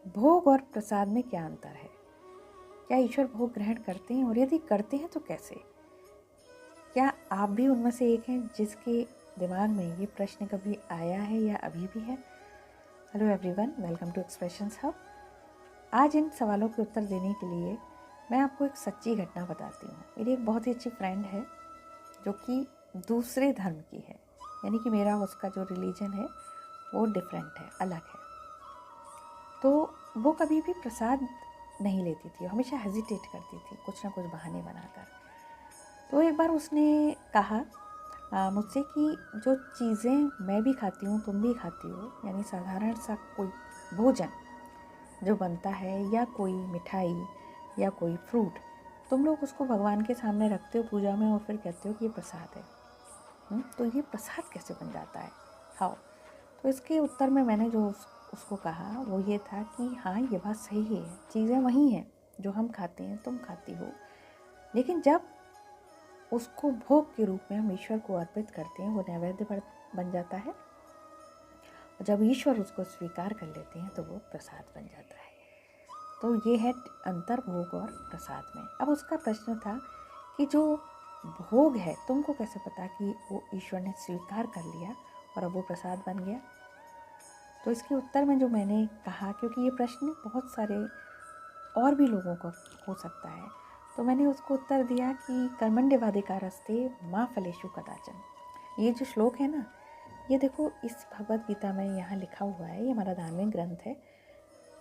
भोग और प्रसाद में क्या अंतर है? क्या ईश्वर भोग ग्रहण करते हैं, और यदि करते हैं तो कैसे? क्या आप भी उनमें से एक हैं जिसके दिमाग में ये प्रश्न कभी आया है या अभी भी है? Hello everyone, welcome to expressions hub. आज इन सवालों के उत्तर देने के लिए मैं आपको एक सच्ची घटना बताती हूँ। मेरी एक बहुत ही अच्छी फ्रेंड है जो कि दूसरे धर्म की है, यानी कि मेरा उसका जो रिलीजन है वो डिफरेंट है, अलग है। तो वो कभी भी प्रसाद नहीं लेती थी, हमेशा हेजिटेट करती थी कुछ ना कुछ बहाने बनाकर। तो एक बार उसने कहा मुझसे कि जो चीज़ें मैं भी खाती हूँ तुम भी खाती हो, यानी साधारण सा कोई भोजन जो बनता है या कोई मिठाई या कोई फ्रूट, तुम लोग उसको भगवान के सामने रखते हो पूजा में और फिर कहते हो कि ये प्रसाद है। तो ये प्रसाद कैसे बन जाता है, हाउ? तो इसके उत्तर में मैंने जो उसको कहा वो ये था कि हाँ, ये बात सही है, चीज़ें वही हैं जो हम खाते हैं, तुम खाती हो, लेकिन जब उसको भोग के रूप में हम ईश्वर को अर्पित करते हैं वो नैवेद्य बन जाता है, और जब ईश्वर उसको स्वीकार कर लेते हैं तो वो प्रसाद बन जाता है। तो ये है अंतर भोग और प्रसाद में। अब उसका प्रश्न था कि जो भोग है तुमको कैसे पता कि वो ईश्वर ने स्वीकार कर लिया और अब वो प्रसाद बन गया? तो इसके उत्तर में जो मैंने कहा, क्योंकि ये प्रश्न बहुत सारे और भी लोगों को हो सकता है, तो मैंने उसको उत्तर दिया कि कर्मण्येवाधिकारस्ते मा फलेषु कदाचन। ये जो श्लोक है ना, ये देखो इस भगवत गीता में यहाँ लिखा हुआ है, ये हमारा धार्मिक ग्रंथ है,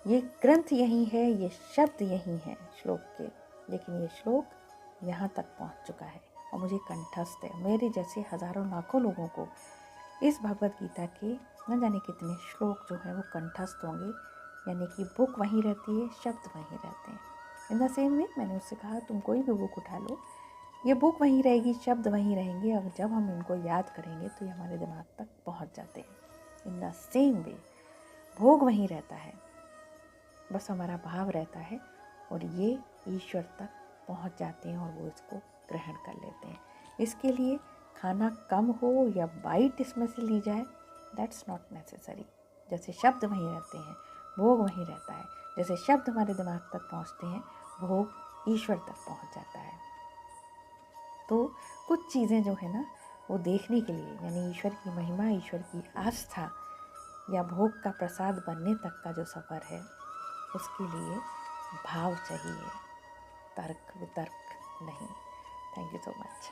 ये ग्रंथ यही है, ये शब्द यही है श्लोक के, लेकिन ये श्लोक यहाँ तक पहुँच चुका है और मुझे कंठस्थ है। मेरे जैसे हज़ारों लाखों लोगों को इस भगवत गीता के न जाने कितने श्लोक जो हैं वो कंठस्थ होंगे, यानी कि बुक वहीं रहती है, शब्द वहीं रहते हैं। इन द सेम वे मैंने उससे कहा तुम कोई भी बुक उठा लो, ये बुक वहीं रहेगी, शब्द वहीं रहेंगे, और जब हम इनको याद करेंगे तो ये हमारे दिमाग तक पहुंच जाते हैं। इन द सेम वे भोग वहीं रहता है, बस हमारा भाव रहता है और ये ईश्वर तक पहुंच जाते हैं और वो इसको ग्रहण कर लेते हैं। इसके लिए खाना कम हो या बाइट इसमें से ली जाए, दैट्स नॉट नेसेसरी। जैसे शब्द वहीं रहते हैं, भोग वहीं रहता है। जैसे शब्द हमारे दिमाग तक पहुंचते हैं, भोग ईश्वर तक पहुंच जाता है। तो कुछ चीज़ें जो है ना वो देखने के लिए, यानी ईश्वर की महिमा, ईश्वर की आस्था या भोग का प्रसाद बनने तक का जो सफ़र है, उसके लिए भाव चाहिए, तर्क वितर्क नहीं। Thank you so much.